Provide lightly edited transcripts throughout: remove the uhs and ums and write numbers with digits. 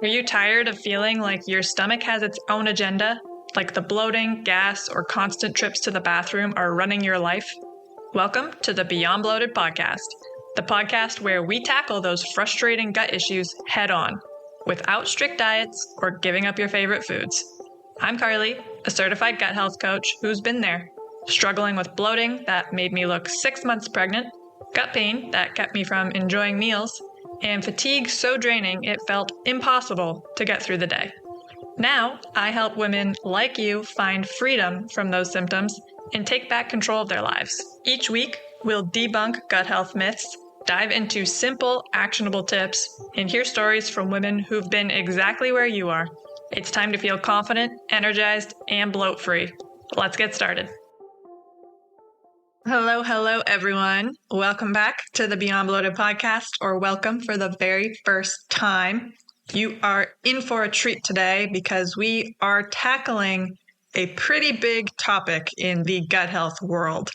Are you tired of feeling like your stomach has its own agenda? Like the bloating, gas, or constant trips to the bathroom are running your life? Welcome to the Beyond Bloated podcast, the podcast where we tackle those frustrating gut issues head on, without strict diets or giving up your favorite foods. I'm Carly, a certified gut health coach who's been there, struggling with bloating that made me look 6 months pregnant, gut pain that kept me from enjoying meals, and fatigue so draining it felt impossible to get through the day. Now, I help women like you find freedom from those symptoms and take back control of their lives. Each week, we'll debunk gut health myths, dive into simple, actionable tips, and hear stories from women who've been exactly where you are. It's time to feel confident, energized, and bloat-free. Let's get started. Hello, everyone. Welcome back to the Beyond Bloated podcast, or welcome for the very first time. You are in for a treat today because we are tackling a pretty big topic in the gut health world.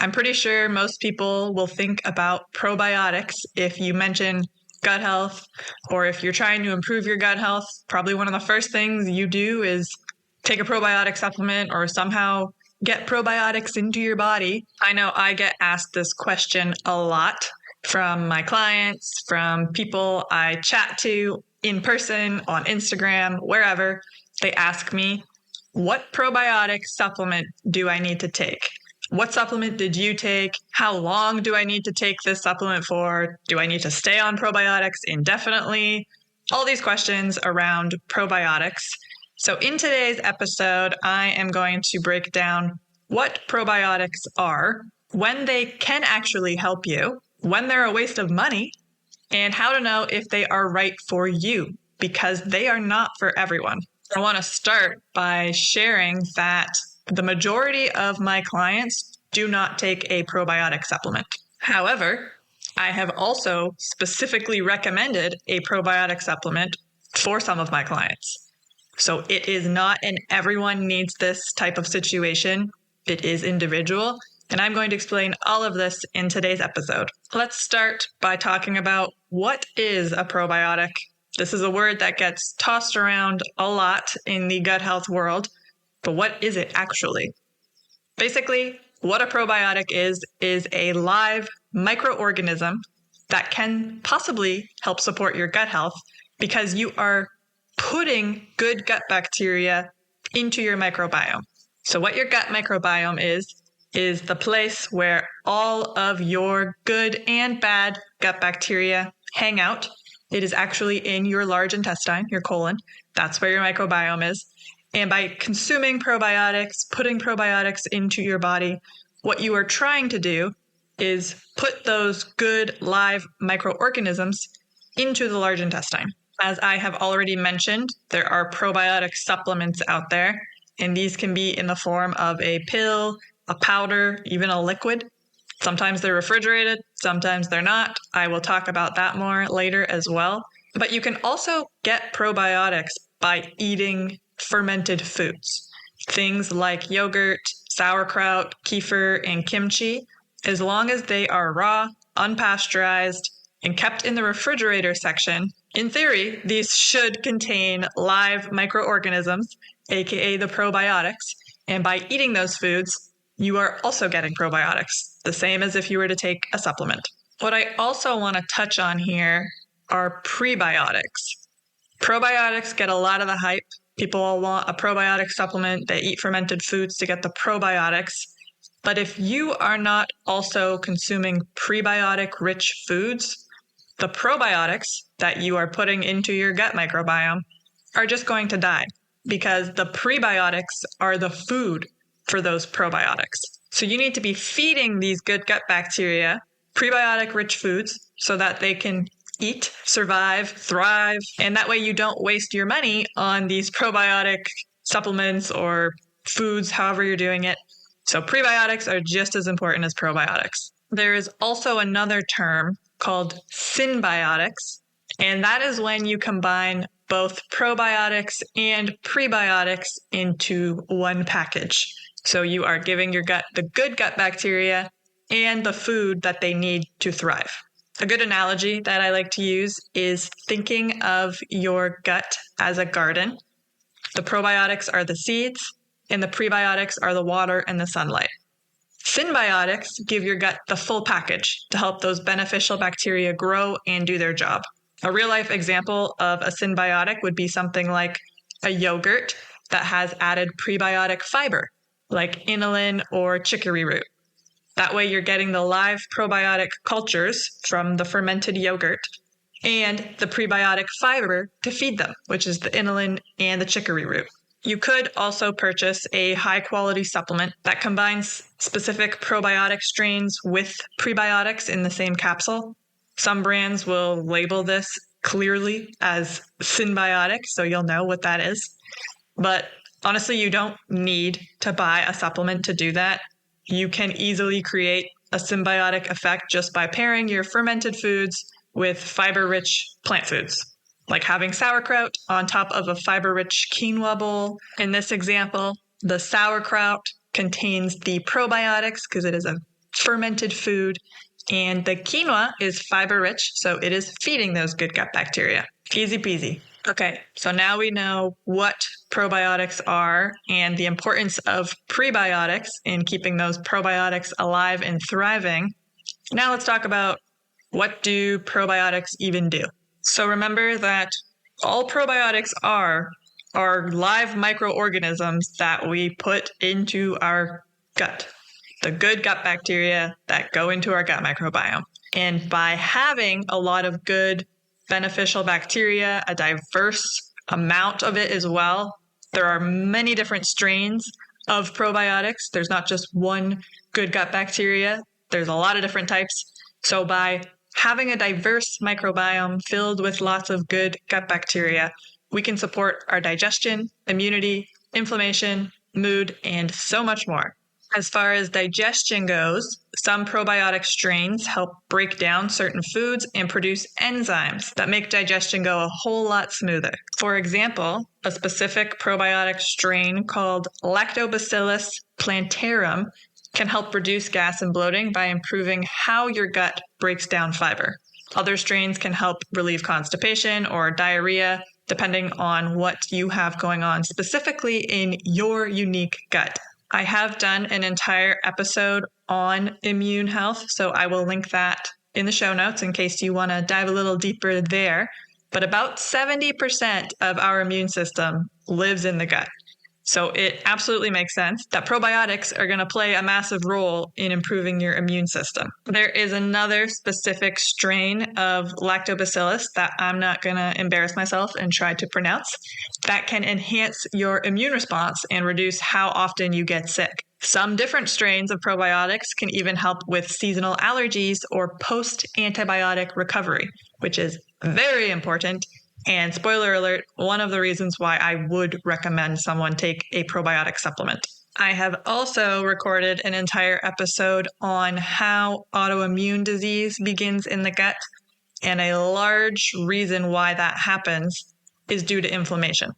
I'm pretty sure most people will think about probiotics if you mention gut health, or if you're trying to improve your gut health, probably one of the first things you do is take a probiotic supplement or somehow get probiotics into your body. I know I get asked this question a lot from my clients, from people I chat to in person, on Instagram, wherever. They ask me, what probiotic supplement do I need to take? What supplement did you take? How long do I need to take this supplement for? Do I need to stay on probiotics indefinitely? All these questions around probiotics. So in today's episode, I am going to break down what probiotics are, when they can actually help you, when they're a waste of money, and how to know if they are right for you, because they are not for everyone. I want to start by sharing that the majority of my clients do not take a probiotic supplement. However, I have also specifically recommended a probiotic supplement for some of my clients. So it is not an everyone needs this type of situation. It is individual. And I'm going to explain all of this in today's episode. Let's start by talking about what is a probiotic. This is a word that gets tossed around a lot in the gut health world, but what is it actually? Basically, what a probiotic is a live microorganism that can possibly help support your gut health because you are putting good gut bacteria into your microbiome. So what your gut microbiome is the place where all of your good and bad gut bacteria hang out. It is actually in your large intestine, your colon. That's where your microbiome is. And by consuming probiotics, putting probiotics into your body, what you are trying to do is put those good live microorganisms into the large intestine. As I have already mentioned, there are probiotic supplements out there, and these can be in the form of a pill, a powder, even a liquid. Sometimes they're refrigerated, sometimes they're not. I will talk about that more later as well. But you can also get probiotics by eating fermented foods. Things like yogurt, sauerkraut, kefir, and kimchi. As long as they are raw, unpasteurized, and kept in the refrigerator section, in theory, these should contain live microorganisms, aka the probiotics. And by eating those foods, you are also getting probiotics, the same as if you were to take a supplement. What I also want to touch on here are prebiotics. Probiotics get a lot of the hype. People all want a probiotic supplement. They eat fermented foods to get the probiotics. But if you are not also consuming prebiotic-rich foods, the probiotics that you are putting into your gut microbiome are just going to die because the prebiotics are the food for those probiotics. So you need to be feeding these good gut bacteria prebiotic-rich foods so that they can eat, survive, thrive, and that way you don't waste your money on these probiotic supplements or foods, however you're doing it. So prebiotics are just as important as probiotics. There is also another term called synbiotics, and that is when you combine both probiotics and prebiotics into one package. So you are giving your gut the good gut bacteria and the food that they need to thrive. A good analogy that I like to use is thinking of your gut as a garden. The probiotics are the seeds, and the prebiotics are the water and the sunlight. Synbiotics give your gut the full package to help those beneficial bacteria grow and do their job. A real-life example of a synbiotic would be something like a yogurt that has added prebiotic fiber, like inulin or chicory root. That way you're getting the live probiotic cultures from the fermented yogurt and the prebiotic fiber to feed them, which is the inulin and the chicory root. You could also purchase a high-quality supplement that combines specific probiotic strains with prebiotics in the same capsule. Some brands will label this clearly as synbiotic, so you'll know what that is. But honestly, you don't need to buy a supplement to do that. You can easily create a symbiotic effect just by pairing your fermented foods with fiber-rich plant foods, like having sauerkraut on top of a fiber-rich quinoa bowl. In this example, the sauerkraut contains the probiotics because it is a fermented food, and the quinoa is fiber-rich, so it is feeding those good gut bacteria. Easy peasy. Okay, so now we know what probiotics are and the importance of prebiotics in keeping those probiotics alive and thriving. Now let's talk about what do probiotics even do? So remember that all probiotics are live microorganisms that we put into our gut, the good gut bacteria that go into our gut microbiome. And by having a lot of good beneficial bacteria, a diverse amount of it as well, there are many different strains of probiotics. There's not just one good gut bacteria. There's a lot of different types. So by having a diverse microbiome filled with lots of good gut bacteria, we can support our digestion, immunity, inflammation, mood, and so much more. As far as digestion goes, some probiotic strains help break down certain foods and produce enzymes that make digestion go a whole lot smoother. For example, a specific probiotic strain called Lactobacillus plantarum can help reduce gas and bloating by improving how your gut breaks down fiber. Other strains can help relieve constipation or diarrhea, depending on what you have going on specifically in your unique gut. I have done an entire episode on immune health, so I will link that in the show notes in case you want to dive a little deeper there. But about 70% of our immune system lives in the gut. So it absolutely makes sense that probiotics are going to play a massive role in improving your immune system. There is another specific strain of lactobacillus that I'm not going to embarrass myself and try to pronounce that can enhance your immune response and reduce how often you get sick. Some different strains of probiotics can even help with seasonal allergies or post-antibiotic recovery, which is very important. And spoiler alert, one of the reasons why I would recommend someone take a probiotic supplement. I have also recorded an entire episode on how autoimmune disease begins in the gut, and a large reason why that happens is due to inflammation.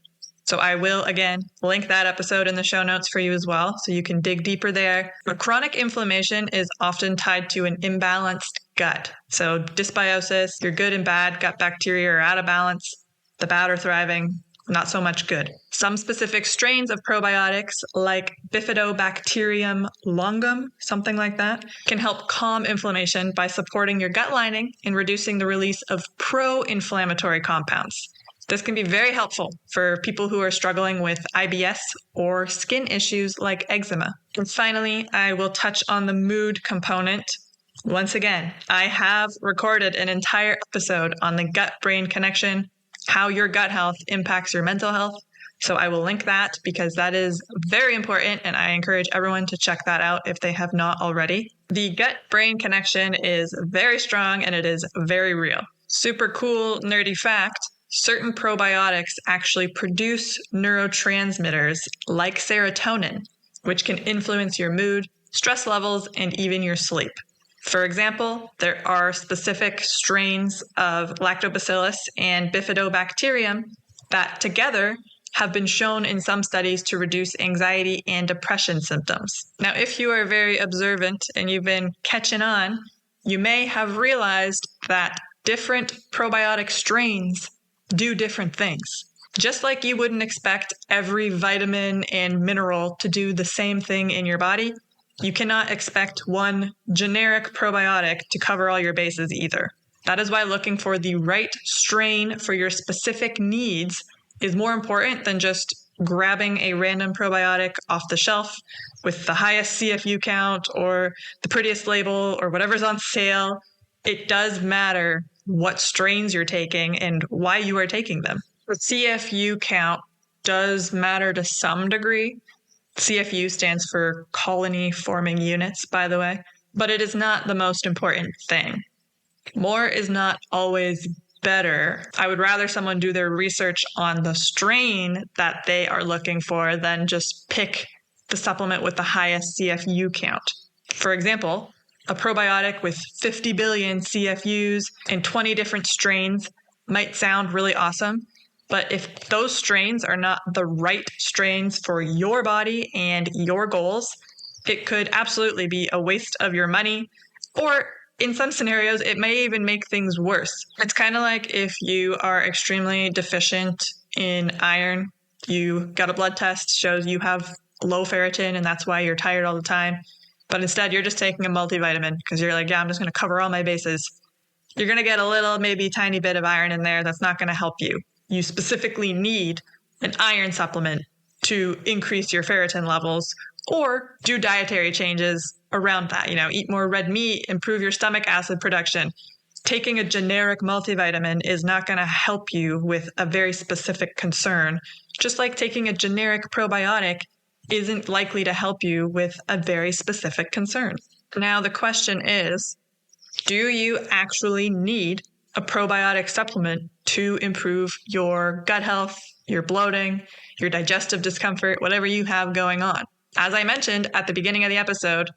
So I will, again, link that episode in the show notes for you as well, so you can dig deeper there. But chronic inflammation is often tied to an imbalanced gut. So dysbiosis, your good and bad gut bacteria are out of balance. The bad are thriving, not so much good. Some specific strains of probiotics, like Bifidobacterium longum, something like that, can help calm inflammation by supporting your gut lining and reducing the release of pro-inflammatory compounds. This can be very helpful for people who are struggling with IBS or skin issues like eczema. And finally, I will touch on the mood component. Once again, I have recorded an entire episode on the gut-brain connection, how your gut health impacts your mental health. So I will link that because that is very important, and I encourage everyone to check that out if they have not already. The gut-brain connection is very strong and it is very real. Super cool, nerdy fact. Certain probiotics actually produce neurotransmitters like serotonin, which can influence your mood, stress levels, and even your sleep. For example, there are specific strains of Lactobacillus and Bifidobacterium that together have been shown in some studies to reduce anxiety and depression symptoms. Now, if you are very observant and you've been catching on, you may have realized that different probiotic strains do different things. Just like you wouldn't expect every vitamin and mineral to do the same thing in your body, you cannot expect one generic probiotic to cover all your bases either. That is why looking for the right strain for your specific needs is more important than just grabbing a random probiotic off the shelf with the highest CFU count or the prettiest label or whatever's on sale. It does matter what strains you're taking and why you are taking them. The CFU count does matter to some degree. CFU stands for colony forming units, by the way, but it is not the most important thing. More is not always better. I would rather someone do their research on the strain that they are looking for than just pick the supplement with the highest CFU count. For example, a probiotic with 50 billion CFUs and 20 different strains might sound really awesome, but if those strains are not the right strains for your body and your goals, it could absolutely be a waste of your money, or in some scenarios, it may even make things worse. It's kind of like if you are extremely deficient in iron, you got a blood test, shows you have low ferritin, and that's why you're tired all the time. But instead, you're just taking a multivitamin because you're like, yeah, I'm just going to cover all my bases. You're going to get a little, maybe tiny bit of iron in there. That's not going to help you. You specifically need an iron supplement to increase your ferritin levels or do dietary changes around that. Eat more red meat, improve your stomach acid production. Taking a generic multivitamin is not going to help you with a very specific concern, just like taking a generic probiotic isn't likely to help you with a very specific concern. Now, the question is, do you actually need a probiotic supplement to improve your gut health, your bloating, your digestive discomfort, whatever you have going on? As I mentioned at the beginning of the episode,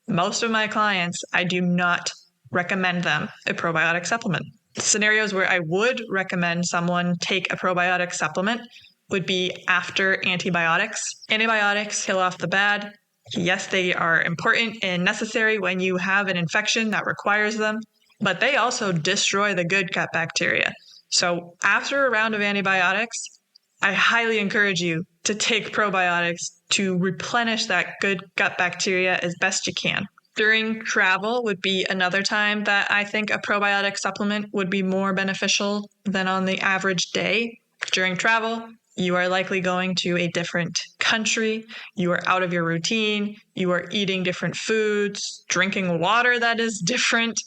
most of my clients, I do not recommend them a probiotic supplement. Scenarios where I would recommend someone take a probiotic supplement would be after antibiotics. Antibiotics kill off the bad. Yes, they are important and necessary when you have an infection that requires them, but they also destroy the good gut bacteria. So after a round of antibiotics, I highly encourage you to take probiotics to replenish that good gut bacteria as best you can. During travel would be another time that I think a probiotic supplement would be more beneficial than on the average day. During travel, you are likely going to a different country. You are out of your routine. You are eating different foods, drinking water that is different.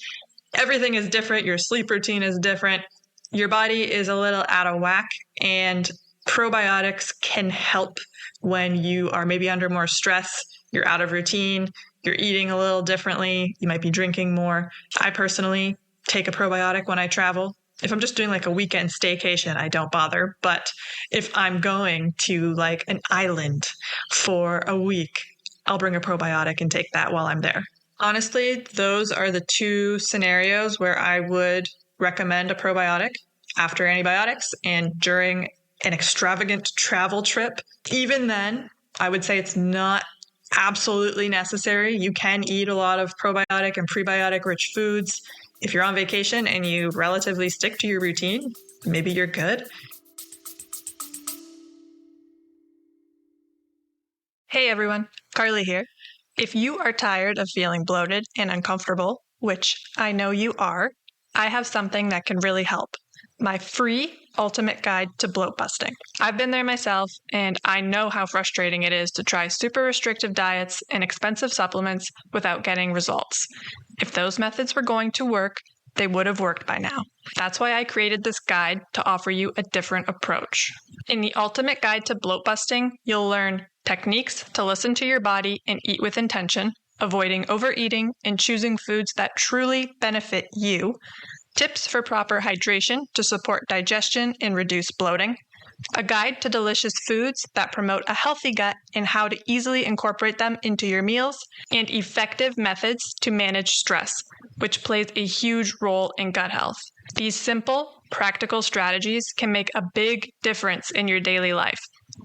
Everything is different. Your sleep routine is different. Your body is a little out of whack, and probiotics can help when you are maybe under more stress, you're out of routine, you're eating a little differently, you might be drinking more. I personally take a probiotic when I travel. If I'm just doing like a weekend staycation, I don't bother. But if I'm going to like an island for a week, I'll bring a probiotic and take that while I'm there. Honestly, those are the two scenarios where I would recommend a probiotic: after antibiotics and during an extravagant travel trip. Even then, I would say it's not absolutely necessary. You can eat a lot of probiotic and prebiotic rich foods. If you're on vacation and you relatively stick to your routine, maybe you're good. Hey everyone, Carly here. If you are tired of feeling bloated and uncomfortable, which I know you are, I have something that can really help. My free ultimate guide to bloat busting. I've been there myself, and I know how frustrating it is to try super restrictive diets and expensive supplements without getting results. If those methods were going to work, they would have worked by now. That's why I created this guide to offer you a different approach. In the ultimate guide to bloat busting, you'll learn techniques to listen to your body and eat with intention, avoiding overeating and choosing foods that truly benefit you, tips for proper hydration to support digestion and reduce bloating, a guide to delicious foods that promote a healthy gut and how to easily incorporate them into your meals, and effective methods to manage stress, which plays a huge role in gut health. These simple, practical strategies can make a big difference in your daily life,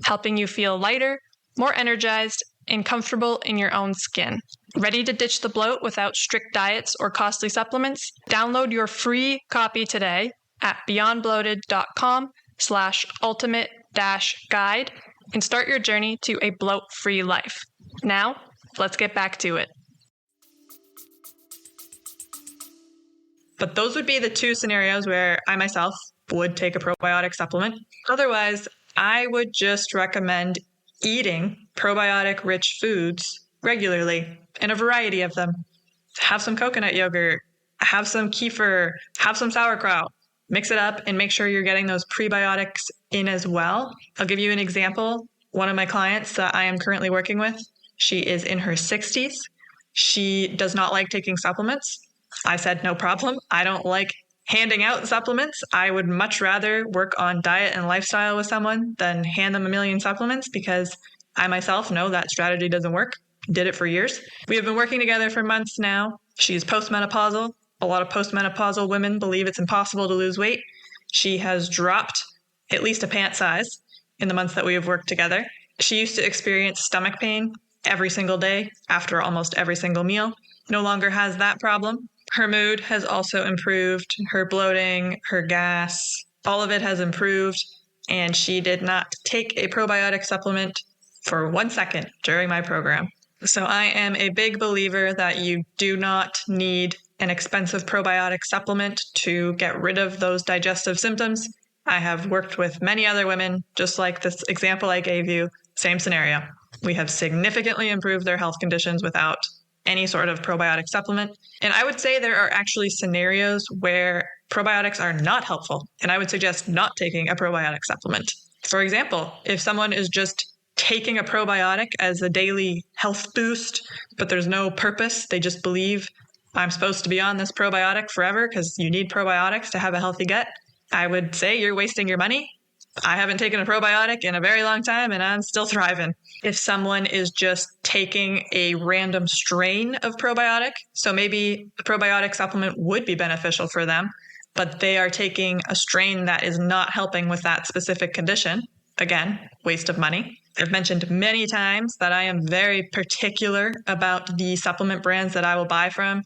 helping you feel lighter, more energized, and comfortable in your own skin. Ready to ditch the bloat without strict diets or costly supplements? Download your free copy today at beyondbloated.com/ultimate-guide and start your journey to a bloat-free life. Now, let's get back to it. But those would be the two scenarios where I myself would take a probiotic supplement. Otherwise, I would just recommend eating probiotic-rich foods regularly, and a variety of them. Have some coconut yogurt, have some kefir, have some sauerkraut. Mix it up and make sure you're getting those prebiotics in as well. I'll give you an example. One of my clients that I am currently working with, she is in her 60s. She does not like taking supplements. I said, no problem. I don't like handing out supplements. I would much rather work on diet and lifestyle with someone than hand them a million supplements, because I myself know that strategy doesn't work. Did it for years. We have been working together for months now. She's postmenopausal. A lot of postmenopausal women believe it's impossible to lose weight. She has dropped at least a pant size in the months that we have worked together. She used to experience stomach pain every single day after almost every single meal. No longer has that problem. Her mood has also improved. Her bloating, her gas, all of it has improved. And she did not take a probiotic supplement for 1 second during my program. So I am a big believer that you do not need an expensive probiotic supplement to get rid of those digestive symptoms. I have worked with many other women, just like this example I gave you, same scenario. We have significantly improved their health conditions without any sort of probiotic supplement. And I would say there are actually scenarios where probiotics are not helpful, and I would suggest not taking a probiotic supplement. For example, if someone is just taking a probiotic as a daily health boost, but there's no purpose, they just believe I'm supposed to be on this probiotic forever because you need probiotics to have a healthy gut, I would say you're wasting your money. I haven't taken a probiotic in a very long time and I'm still thriving. If someone is just taking a random strain of probiotic, so maybe a probiotic supplement would be beneficial for them, but they are taking a strain that is not helping with that specific condition, again, waste of money. I've mentioned many times that I am very particular about the supplement brands that I will buy from.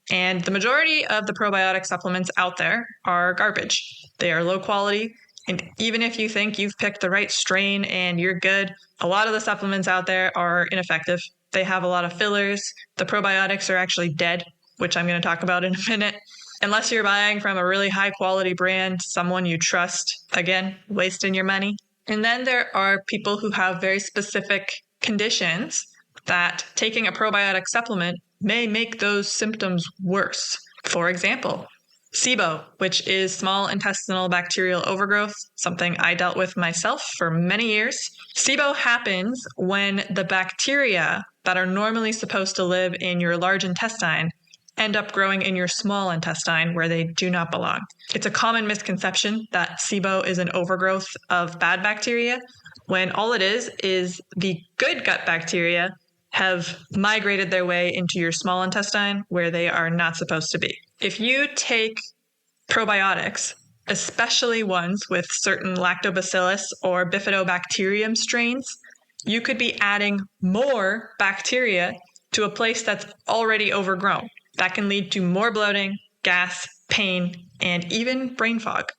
And the majority of the probiotic supplements out there are garbage. They are low quality. And even if you think you've picked the right strain and you're good, a lot of the supplements out there are ineffective. They have a lot of fillers. The probiotics are actually dead, which I'm going to talk about in a minute. Unless you're buying from a really high quality brand, someone you trust, again, wasting your money. And then there are people who have very specific conditions that taking a probiotic supplement may make those symptoms worse. For example, SIBO, which is small intestinal bacterial overgrowth, something I dealt with myself for many years. SIBO happens when the bacteria that are normally supposed to live in your large intestine end up growing in your small intestine where they do not belong. It's a common misconception that SIBO is an overgrowth of bad bacteria, when all it is the good gut bacteria have migrated their way into your small intestine where they are not supposed to be. If you take probiotics, especially ones with certain lactobacillus or bifidobacterium strains, you could be adding more bacteria to a place that's already overgrown. That can lead to more bloating, gas, pain, and even brain fog.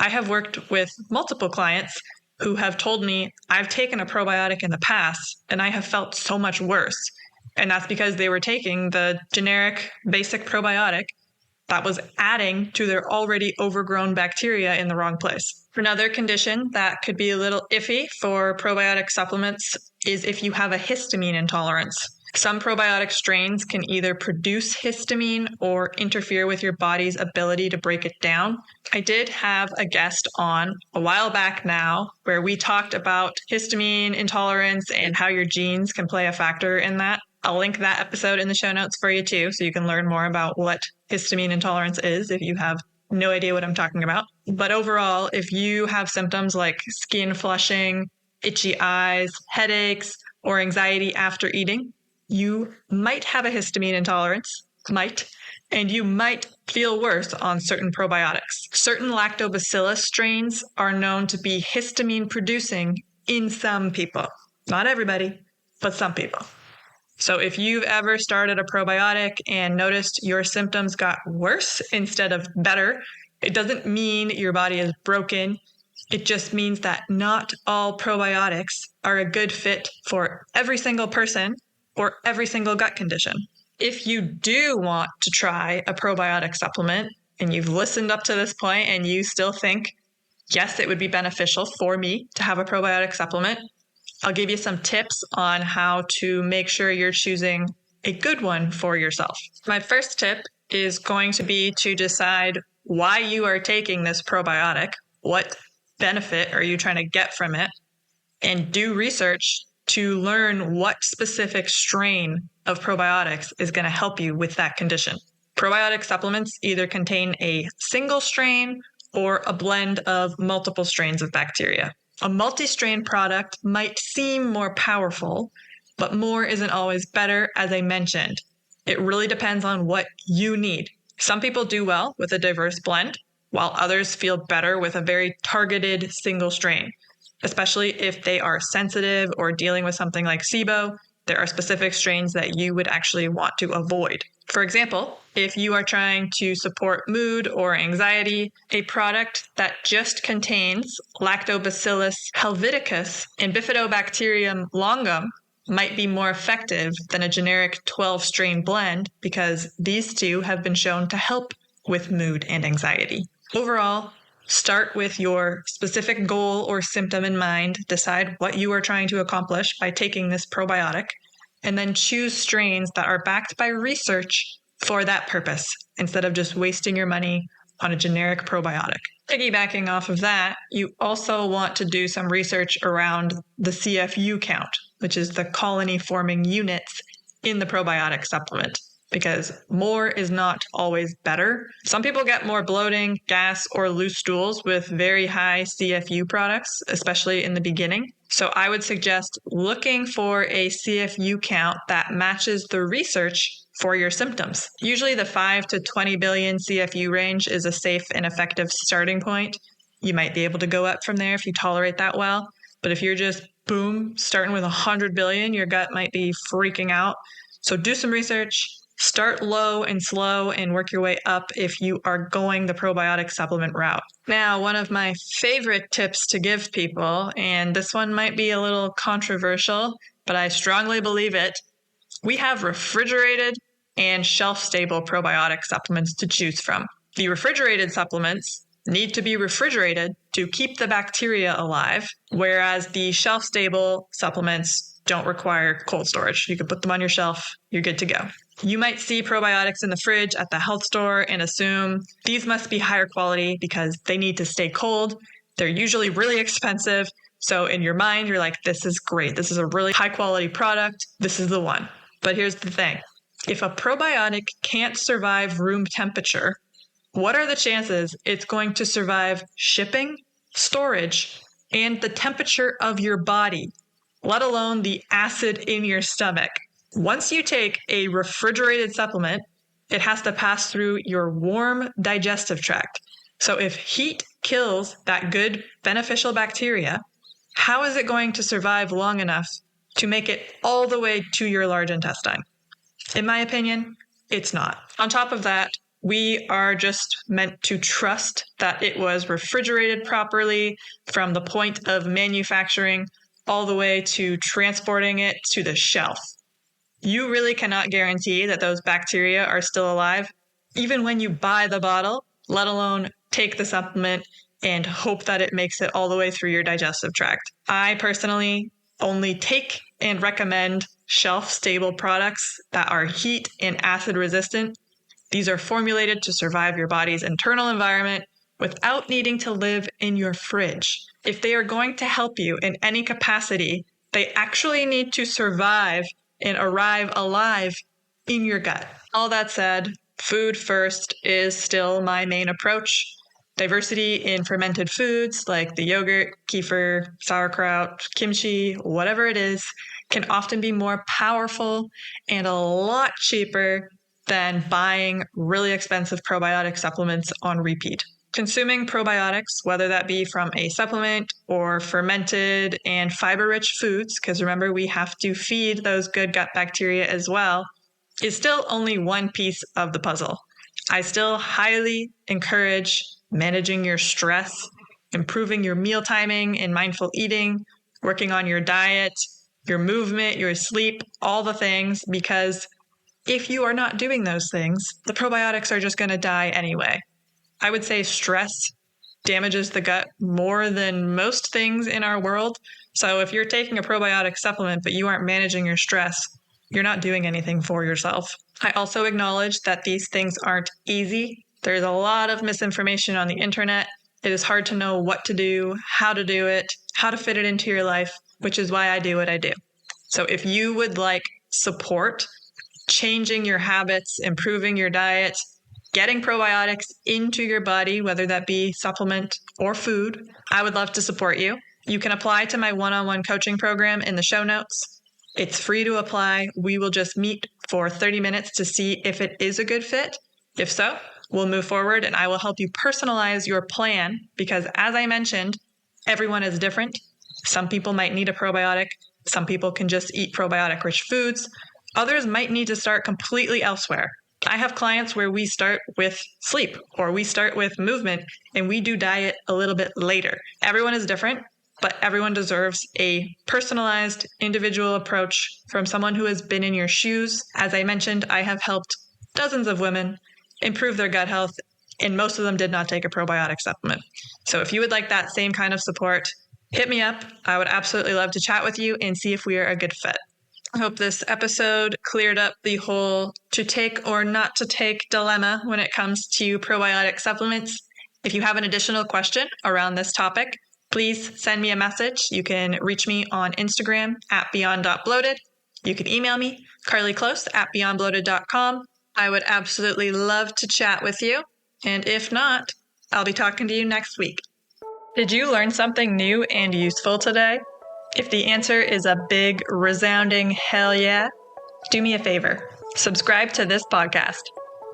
I have worked with multiple clients who have told me I've taken a probiotic in the past and I have felt so much worse. And that's because they were taking the generic basic probiotic that was adding to their already overgrown bacteria in the wrong place. Another condition that could be a little iffy for probiotic supplements is if you have a histamine intolerance. Some probiotic strains can either produce histamine or interfere with your body's ability to break it down. I did have a guest on a while back now where we talked about histamine intolerance and how your genes can play a factor in that. I'll link that episode in the show notes for you too, so you can learn more about what histamine intolerance is if you have no idea what I'm talking about. But overall, if you have symptoms like skin flushing, itchy eyes, headaches, or anxiety after eating, you might have a histamine intolerance, and you might feel worse on certain probiotics. Certain lactobacillus strains are known to be histamine producing in some people. Not everybody, but some people. So if you've ever started a probiotic and noticed your symptoms got worse instead of better, it doesn't mean your body is broken. It just means that not all probiotics are a good fit for every single person or every single gut condition. If you do want to try a probiotic supplement and you've listened up to this point and you still think, yes, it would be beneficial for me to have a probiotic supplement, I'll give you some tips on how to make sure you're choosing a good one for yourself. My first tip is going to be to decide why you are taking this probiotic. What benefit are you trying to get from it? And do research to learn what specific strain of probiotics is going to help you with that condition. Probiotic supplements either contain a single strain or a blend of multiple strains of bacteria. A multi-strain product might seem more powerful, but more isn't always better, as I mentioned. It really depends on what you need. Some people do well with a diverse blend, while others feel better with a very targeted single strain. Especially if they are sensitive or dealing with something like SIBO, there are specific strains that you would actually want to avoid. For example, if you are trying to support mood or anxiety, a product that just contains Lactobacillus helveticus and Bifidobacterium longum might be more effective than a generic 12-strain blend because these two have been shown to help with mood and anxiety. Overall, start with your specific goal or symptom in mind, decide what you are trying to accomplish by taking this probiotic, and then choose strains that are backed by research for that purpose instead of just wasting your money on a generic probiotic. Piggybacking off of that, you also want to do some research around the CFU count, which is the colony-forming units in the probiotic supplement, because more is not always better. Some people get more bloating, gas, or loose stools with very high CFU products, especially in the beginning. So I would suggest looking for a CFU count that matches the research for your symptoms. Usually the 5 to 20 billion CFU range is a safe and effective starting point. You might be able to go up from there if you tolerate that well. But if you're just, boom, starting with 100 billion, your gut might be freaking out. So do some research. Start low and slow and work your way up if you are going the probiotic supplement route. Now, one of my favorite tips to give people, and this one might be a little controversial, but I strongly believe it. We have refrigerated and shelf-stable probiotic supplements to choose from. The refrigerated supplements need to be refrigerated to keep the bacteria alive, whereas the shelf-stable supplements don't require cold storage. You can put them on your shelf, you're good to go. You might see probiotics in the fridge at the health store and assume these must be higher quality because they need to stay cold. They're usually really expensive. So in your mind, you're like, this is great. This is a really high quality product. This is the one. But here's the thing. If a probiotic can't survive room temperature, what are the chances it's going to survive shipping, storage, and the temperature of your body, let alone the acid in your stomach? Once you take a refrigerated supplement, it has to pass through your warm digestive tract. So if heat kills that good beneficial bacteria, how is it going to survive long enough to make it all the way to your large intestine? In my opinion, it's not. On top of that, we are just meant to trust that it was refrigerated properly from the point of manufacturing all the way to transporting it to the shelf. You really cannot guarantee that those bacteria are still alive, even when you buy the bottle, let alone take the supplement and hope that it makes it all the way through your digestive tract. I personally only take and recommend shelf-stable products that are heat and acid resistant. These are formulated to survive your body's internal environment without needing to live in your fridge. If they are going to help you in any capacity, they actually need to survive and arrive alive in your gut. All that said, food first is still my main approach. Diversity in fermented foods like the yogurt, kefir, sauerkraut, kimchi, whatever it is, can often be more powerful and a lot cheaper than buying really expensive probiotic supplements on repeat. Consuming probiotics, whether that be from a supplement or fermented and fiber-rich foods, because remember, we have to feed those good gut bacteria as well, is still only one piece of the puzzle. I still highly encourage managing your stress, improving your meal timing and mindful eating, working on your diet, your movement, your sleep, all the things, because if you are not doing those things, the probiotics are just going to die anyway. I would say stress damages the gut more than most things in our world. So if you're taking a probiotic supplement, but you aren't managing your stress, you're not doing anything for yourself. I also acknowledge that these things aren't easy. There's a lot of misinformation on the internet. It is hard to know what to do, how to do it, how to fit it into your life, which is why I do what I do. So if you would like support changing your habits, improving your diet, getting probiotics into your body, whether that be supplement or food, I would love to support you. You can apply to my one-on-one coaching program in the show notes. It's free to apply. We will just meet for 30 minutes to see if it is a good fit. If so, we'll move forward and I will help you personalize your plan because, as I mentioned, everyone is different. Some people might need a probiotic. Some people can just eat probiotic-rich foods. Others might need to start completely elsewhere. I have clients where we start with sleep or we start with movement and we do diet a little bit later. Everyone is different, but everyone deserves a personalized, individual approach from someone who has been in your shoes. As I mentioned, I have helped dozens of women improve their gut health, and most of them did not take a probiotic supplement. So if you would like that same kind of support, hit me up. I would absolutely love to chat with you and see if we are a good fit. I hope this episode cleared up the whole to take or not to take dilemma when it comes to probiotic supplements. If you have an additional question around this topic, please send me a message. You can reach me on Instagram at beyond.bloated. You can email me, carlyclose@beyondbloated.com. I would absolutely love to chat with you. And if not, I'll be talking to you next week. Did you learn something new and useful today? If the answer is a big, resounding hell yeah, do me a favor. Subscribe to this podcast.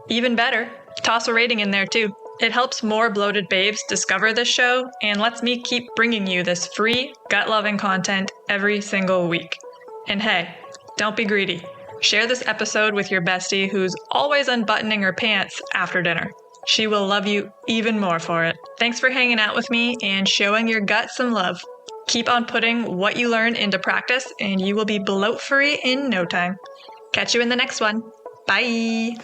Even better, toss a rating in there too. It helps more bloated babes discover this show and lets me keep bringing you this free, gut-loving content every single week. And hey, don't be greedy. Share this episode with your bestie who's always unbuttoning her pants after dinner. She will love you even more for it. Thanks for hanging out with me and showing your gut some love. Keep on putting what you learn into practice and you will be bloat-free in no time. Catch you in the next one. Bye.